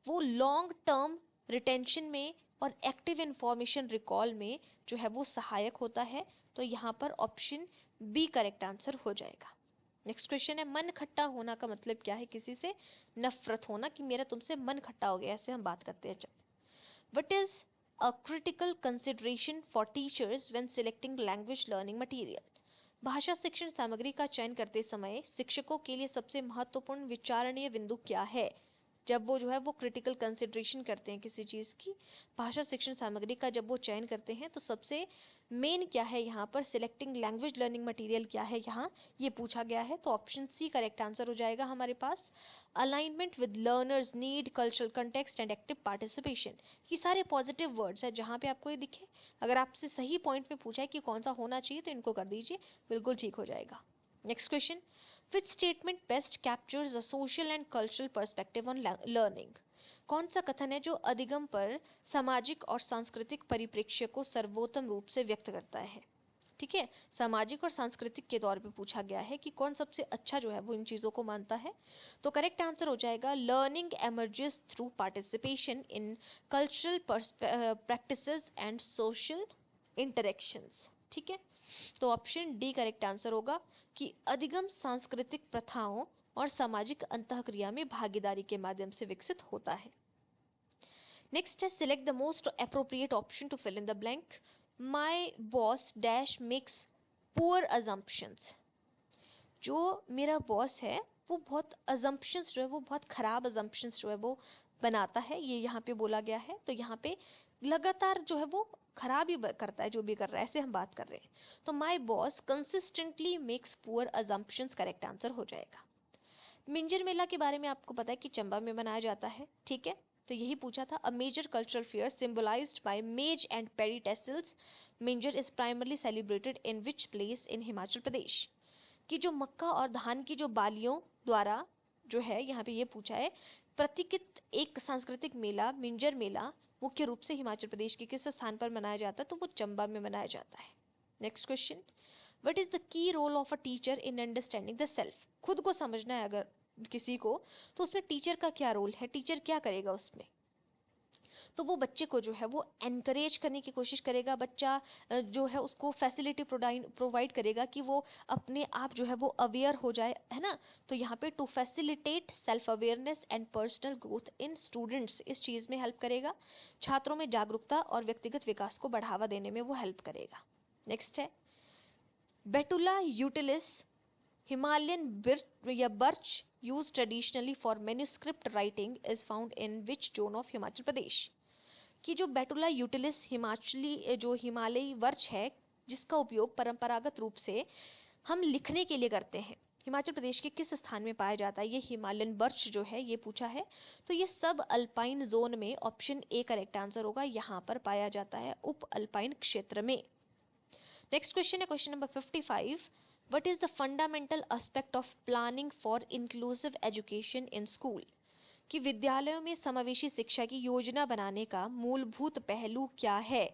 वो लॉन्ग टर्म रिटेंशन में और एक्टिव इंफॉर्मेशन रिकॉल में जो है वो सहायक होता है। तो यहाँ पर ऑप्शन बी करेक्ट आंसर हो जाएगा। नेक्स्ट क्वेश्चन है, मन खट्टा होना का मतलब क्या है? किसी से नफरत होना, कि मेरा तुमसे मन खट्टा हो गया, ऐसे हम बात करते हैं जब। What is a critical consideration for teachers when selecting language learning material? भाषा शिक्षण सामग्री का चयन करते समय शिक्षकों के लिए सबसे महत्वपूर्ण विचारणीय बिंदु क्या है? जब वो जो है वो क्रिटिकल कंसिडरेशन करते हैं किसी चीज़ की, भाषा शिक्षण सामग्री का जब वो चयन करते हैं, तो सबसे मेन क्या है यहाँ पर, सिलेक्टिंग लैंग्वेज लर्निंग मटेरियल क्या है यहाँ, ये पूछा गया है। तो ऑप्शन सी करेक्ट आंसर हो जाएगा हमारे पास। Alignment with learners need cultural context and active participation, ये सारे पॉजिटिव वर्ड्स है। जहाँ पे आपको ये दिखे, अगर आपसे सही पॉइंट में पूछा है कि कौन सा होना चाहिए, तो इनको कर दीजिए, बिल्कुल ठीक हो जाएगा। Next question, which statement best captures the social and cultural perspective on learning, कौन सा कथन है जो अधिगम पर सामाजिक और सांस्कृतिक परिप्रेक्ष्य को सर्वोत्तम रूप से व्यक्त करता है। ठीक है, सामाजिक और सांस्कृतिक के तौर पे पूछा गया है कि कौन सबसे अच्छा जो है वो इन चीज़ों को मानता है। तो करेक्ट आंसर हो जाएगा, learning emerges through participation in cultural practices and social interactions. ठीक है, तो ऑप्शन डी करेक्ट आंसर होगा कि अधिगम सांस्कृतिक प्रथाओं और सामाजिक अंतःक्रिया में भागीदारी के माध्यम से विकसित होता है। नेक्स्ट है, select the most appropriate option to fill in the blank. My boss dash makes poor assumptions, जो मेरा बॉस है वो बहुत अजम्पशंस जो है वो बहुत खराब अजम्पशंस जो है वो बनाता है, ये यहाँ पे बोला गया है। तो यहाँ पे लगातार जो है वो खराब ही करता है जो भी कर रहा है, ऐसे हम बात कर रहे हैं। तो my boss consistently makes poor assumptions correct answer हो जाएगा। मिंजर मेला के बारे में आपको पता है कि चंबा में मनाया जाता है। ठीक है, तो यही पूछा था। A major cultural fair symbolised by maize and paddy tassels, Minjar is primarily celebrated in which place in Himachal Pradesh, कि जो मक्का और धान की जो बालियों द्वारा जो है यहाँ पे ये पूछा है, प्रतीकित एक सांस्कृतिक मेला मिंजर मेला मुख्य रूप से हिमाचल प्रदेश के किस स्थान पर मनाया जाता है, तो वो चंबा में मनाया जाता है। Next question, what is the key role of a teacher in understanding the self, खुद को समझना है अगर किसी को, तो उसमें टीचर का क्या रोल है, टीचर क्या करेगा उसमें, तो वो बच्चे को जो है वो एनकरेज करने की कोशिश करेगा। बच्चा जो है उसको फैसिलिटी प्रोवाइड करेगा कि वो अपने आप जो है वो अवेयर हो जाए, है ना। तो यहाँ पे to facilitate self awareness and personal growth in students, इस चीज़ में हेल्प करेगा। छात्रों में जागरूकता और व्यक्तिगत विकास को बढ़ावा देने में वो हेल्प करेगा। नेक्स्ट है, बेटुला यूटिलिस हिमालयन या birch use traditionally for manuscript writing is found in which zone of Himachal Pradesh, कि जो बेटुला यूटिलिस हिमाचली जो हिमालयी वर्च है, जिसका उपयोग परंपरागत रूप से हम लिखने के लिए करते हैं, हिमाचल प्रदेश के किस स्थान में पाया जाता है, ये हिमालयन बर्च जो है ये पूछा है। तो ये सब अल्पाइन जोन में, ऑप्शन ए करेक्ट आंसर होगा, यहाँ पर पाया जाता है उप अल्पाइन क्षेत्र में। नेक्स्ट क्वेश्चन है question number 55, what is the fundamental aspect of planning for inclusive education in school, कि विद्यालयों में समावेशी शिक्षा की योजना बनाने का मूलभूत पहलू क्या है,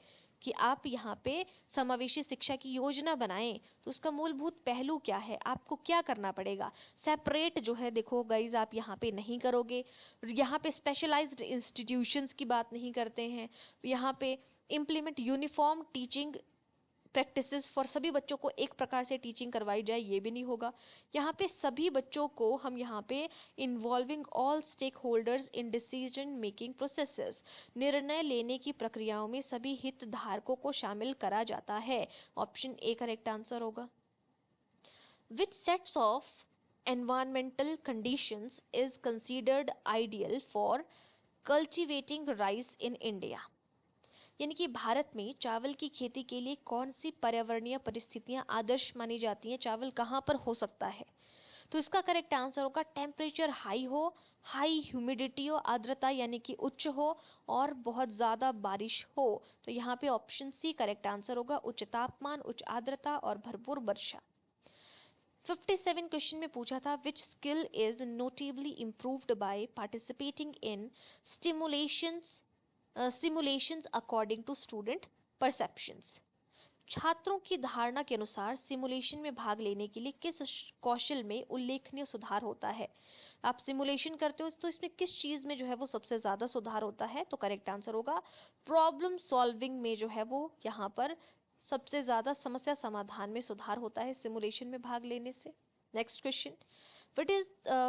कि आप यहाँ पे समावेशी शिक्षा की योजना बनाएं तो उसका मूलभूत पहलू क्या है, आपको क्या करना पड़ेगा। सेपरेट जो है देखो गाइज आप यहाँ पे नहीं करोगे, यहाँ पे स्पेशलाइज्ड इंस्टीट्यूशंस की बात नहीं करते हैं, यहाँ पे implement uniform teaching practices for सभी बच्चों को एक प्रकार से टीचिंग करवाई जाए, ये भी नहीं होगा। यहाँ पे सभी बच्चों को हम यहाँ पे involving all stakeholders in decision making processes, निर्णय लेने की प्रक्रियाओं में सभी हितधारकों को शामिल करा जाता है। ऑप्शन ए करेक्ट आंसर होगा। Which sets of environmental conditions is considered ideal for cultivating rice in India, यानी कि भारत में चावल की खेती के लिए कौन सी पर्यावरणीय परिस्थितियां आदर्श मानी जाती हैं, चावल कहाँ पर हो सकता है। तो इसका करेक्ट आंसर होगा टेम्परेचर हाई हो, हाई ह्यूमिडिटी हो, आर्द्रता यानी कि उच्च हो, और बहुत ज़्यादा बारिश हो। तो यहाँ पे ऑप्शन सी करेक्ट आंसर होगा, उच्च तापमान, उच्च आर्द्रता और भरपूर वर्षा। 57 क्वेश्चन में पूछा था, which skill is notably improved by participating in stimulations simulations according to student perceptions, छात्रों की धारणा के अनुसार सिमुलेशन में भाग लेने के लिए किस कौशल में उल्लेखनीय सुधार होता है। आप सिमुलेशन करते हो तो इसमें किस चीज में जो है वो सबसे ज्यादा सुधार होता है, तो करेक्ट आंसर होगा प्रॉब्लम सॉल्विंग में जो है वो यहाँ पर सबसे ज्यादा समस्या समाधान में सुधार होता है सिमुलेशन में भाग लेने से। Next question, which is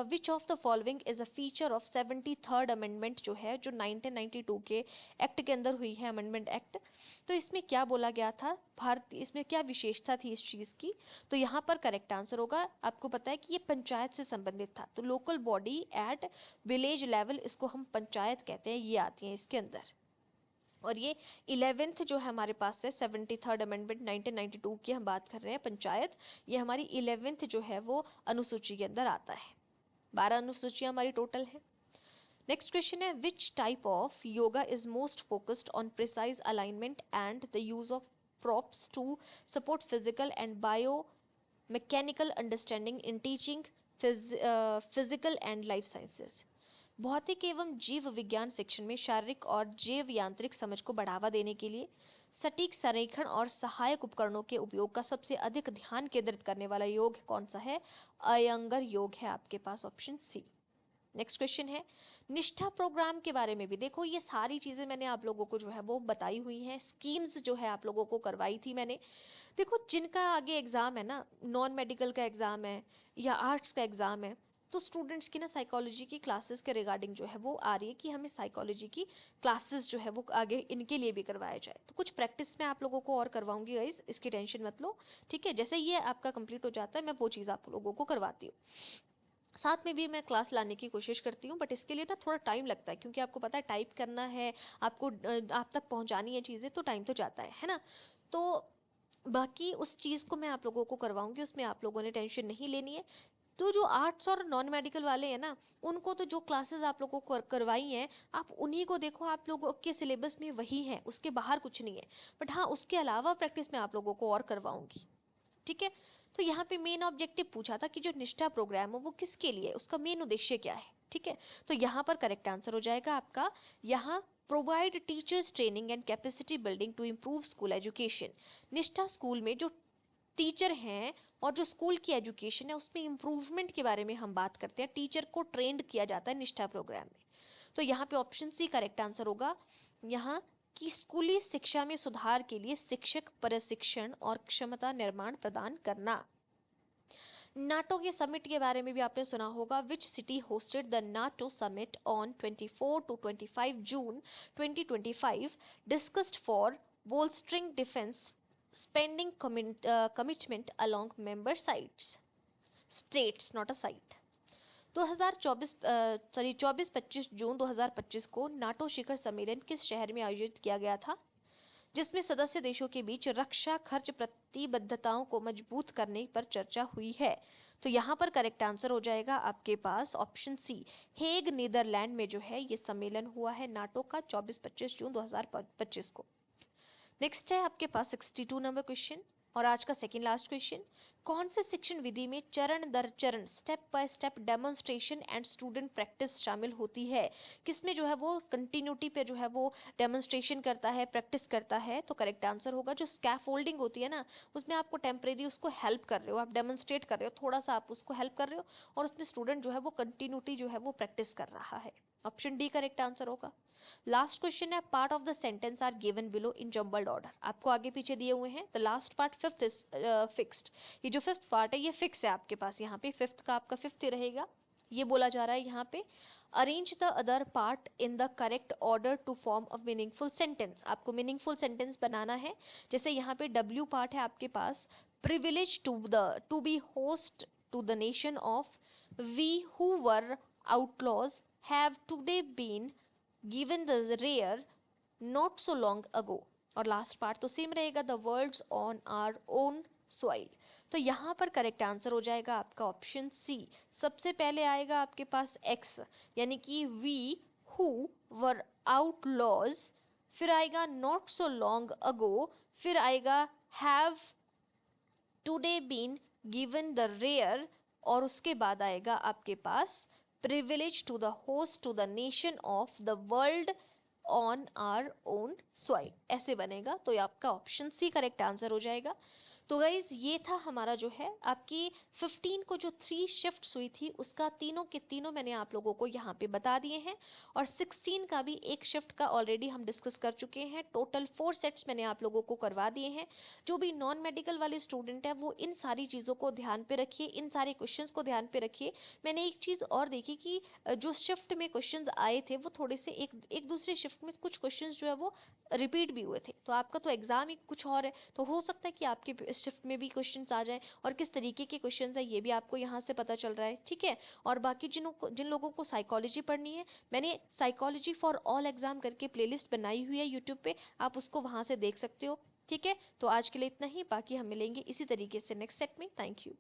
which of the following is a feature of 73rd amendment, जो है जो 1992 के एक्ट के अंदर हुई है, अमेंडमेंट एक्ट। तो इसमें क्या बोला गया था, भारत इसमें क्या विशेषता थी इस चीज की? तो यहाँ पर करेक्ट आंसर होगा, आपको पता है कि ये पंचायत से संबंधित था, तो local body at village level, इसको हम पंचायत कहते हैं, ये आती है इसके अंदर। और ये 11th जो है हमारे पास है 73rd अमेंडमेंट 1992 की हम बात कर रहे हैं, पंचायत, ये हमारी 11th जो है वो अनुसूची के अंदर आता है। 12 अनुसूचियां हमारी टोटल है। नेक्स्ट क्वेश्चन है, which type of yoga is most focused on precise alignment and the use of props to support physical and biomechanical understanding in teaching physical and life sciences। भौतिक एवं जीव विज्ञान शिक्षण में शारीरिक और जैव यांत्रिक समझ को बढ़ावा देने के लिए सटीक संरेखण और सहायक उपकरणों के उपयोग का सबसे अधिक ध्यान केंद्रित करने वाला योग कौन सा है? अयंगर योग है आपके पास, ऑप्शन सी। नेक्स्ट क्वेश्चन है, निष्ठा प्रोग्राम के बारे में भी देखो, ये सारी चीजें मैंने आप लोगों को जो है वो बताई हुई हैं, स्कीम्स जो है आप लोगों को करवाई थी मैंने। देखो जिनका आगे एग्जाम है ना, नॉन मेडिकल का एग्जाम है या आर्ट्स का एग्जाम है, तो स्टूडेंट्स की ना साइकोलॉजी की क्लासेस के रिगार्डिंग जो है वो आ रही है कि हमें साइकोलॉजी की क्लासेस जो है वो आगे इनके लिए भी करवाया जाए। तो कुछ प्रैक्टिस मैं आप लोगों को और करवाऊंगी गाइस, इसकी टेंशन मत लो, ठीक है? जैसे ये आपका कंप्लीट हो जाता है मैं वो चीज़ आप लोगों को करवाती हूँ, साथ में भी मैं क्लास लाने की कोशिश करती हूँ, बट इसके लिए ना थोड़ा टाइम लगता है, क्योंकि आपको पता है टाइप करना है, आपको आप तक पहुँचानी है चीज़ें, तो टाइम तो जाता है ना। तो बाकी उस चीज़ को मैं आप लोगों को करवाऊंगी, उसमें आप लोगों ने टेंशन नहीं लेनी है। तो जो आर्ट्स और नॉन मेडिकल वाले हैं ना, उनको तो जो क्लासेस आप लोगों को करवाई हैं, आप उन्हीं को देखो, आप लोगों के सिलेबस में वही है, उसके बाहर कुछ नहीं है। बट हाँ, उसके अलावा प्रैक्टिस मैं आप लोगों को और करवाऊंगी, ठीक है? तो यहाँ पे मेन ऑब्जेक्टिव पूछा था कि जो निष्ठा प्रोग्राम है वो किसके लिए, उसका मेन उद्देश्य क्या है, ठीक है? तो यहाँ पर करेक्ट आंसर हो जाएगा आपका, यहाँ provide teachers training and capacity building to improve school education. Nishtha school में जो टीचर हैं और जो स्कूल की एजुकेशन है उसमें इम्प्रूवमेंट के बारे में हम बात करते हैं, टीचर को ट्रेंड किया जाता है निष्ठा प्रोग्राम में। तो यहाँ पे ऑप्शन सी करेक्ट आंसर होगा, यहाँ की स्कूली शिक्षा में सुधार के लिए शिक्षक प्रशिक्षण और क्षमता निर्माण प्रदान करना। नाटो के समिट के बारे में भी आपने सुना होगा, which city hosted the NATO summit on 24 to 25 June 2025, discussed for bolstering defense spending commitment along member states, not a site। 24-25 जून 2025 को नाटो शिखर सम्मेलन किस शहर में आयोजित किया गया था, जिसमें सदस्य देशों के बीच रक्षा खर्च प्रतिबद्धताओं को मजबूत करने पर चर्चा हुई है? तो यहाँ पर करेक्ट आंसर हो जाएगा आपके पास ऑप्शन सी, हेग नीदरलैंड में जो है ये सम्मेलन हुआ है नाटो का 24-25 जून 2025 को। नेक्स्ट है आपके पास 62 नंबर क्वेश्चन, और आज का सेकंड लास्ट क्वेश्चन, कौन से शिक्षण विधि में चरण दर चरण step by step demonstration and student practice शामिल होती है? किसमें जो है वो कंटिन्यूटी पे जो है वो डेमोन्स्ट्रेशन करता है, प्रैक्टिस करता है? तो करेक्ट आंसर होगा, जो स्कैफोल्डिंग होती है ना, उसमें आपको टेम्परेरी उसको हेल्प कर रहे हो, आप डेमोन्स्ट्रेट कर रहे हो, थोड़ा सा आप उसको हेल्प कर रहे हो, और उसमें स्टूडेंट जो है वो कंटिन्यूटी जो है वो प्रैक्टिस कर रहा है। ऑप्शन डी करेक्ट आंसर होगा। लास्ट क्वेश्चन है, part of the sentence are given below in jumbled order, आपको आगे पीछे दिए हुए हैं। The last part fifth is fixed, ये जो फिफ्थ पार्ट है ये फिक्स है आपके पास, यहाँ पे फिफ्थ का आपका फिफ्थ ही रहेगा। ये बोला जा रहा है यहाँ पे, arrange the other part in the correct order to form a meaningful sentence, आपको मीनिंगफुल सेंटेंस बनाना है। जैसे यहाँ पे डब्ल्यू पार्ट है आपके पास, privilege to be host to the nation of we who were outlaws have today been given the rare not so long ago। और लास्ट पार्ट तो सेम रहेगा, the world's on our own soil. तो यहाँ पर correct answer हो जाएगा आपका option सी, सबसे पहले आएगा आपके पास एक्स, यानी कि वी हु वर आउटलॉज, फिर आएगा नॉट सो लॉन्ग अगो, फिर आएगा have today been given the rare, और उसके बाद आएगा आपके पास privilege to the host to the nation of the world on our own soil, ऐसे बनेगा। तो आपका ऑप्शन सी करेक्ट आंसर हो जाएगा। तो गाइज ये था हमारा जो है आपकी 15 को जो 3 शिफ्ट्स हुई थी उसका तीनों के तीनों मैंने आप लोगों को यहाँ पे बता दिए हैं। और 16 का भी एक शिफ्ट का ऑलरेडी हम डिस्कस कर चुके हैं। टोटल 4 सेट्स मैंने आप लोगों को करवा दिए हैं। जो भी नॉन मेडिकल वाले स्टूडेंट है वो इन सारी चीज़ों को ध्यान पे रखिए, इन सारे क्वेश्चंस को ध्यान पे रखिए। मैंने एक चीज़ और देखी कि जो शिफ्ट में क्वेश्चंस आए थे वो थोड़े से एक एक दूसरे शिफ्ट में कुछ क्वेश्चंस जो है वो रिपीट भी हुए थे। तो आपका तो एग्जाम ही कुछ और है, तो हो सकता है कि आपके शिफ्ट में भी क्वेश्चंस आ जाए और किस तरीके के क्वेश्चंस है ये भी आपको यहाँ से पता चल रहा है। ठीक है। और बाकी जिन लोगों को साइकोलॉजी पढ़नी है, मैंने साइकोलॉजी फॉर ऑल एग्जाम करके प्लेलिस्ट बनाई हुई है यूट्यूब पे, आप उसको वहाँ से देख सकते हो। ठीक है। तो आज के लिए इतना ही, बाकी हम मिलेंगे इसी तरीके से नेक्स्ट सेट में। Thank you.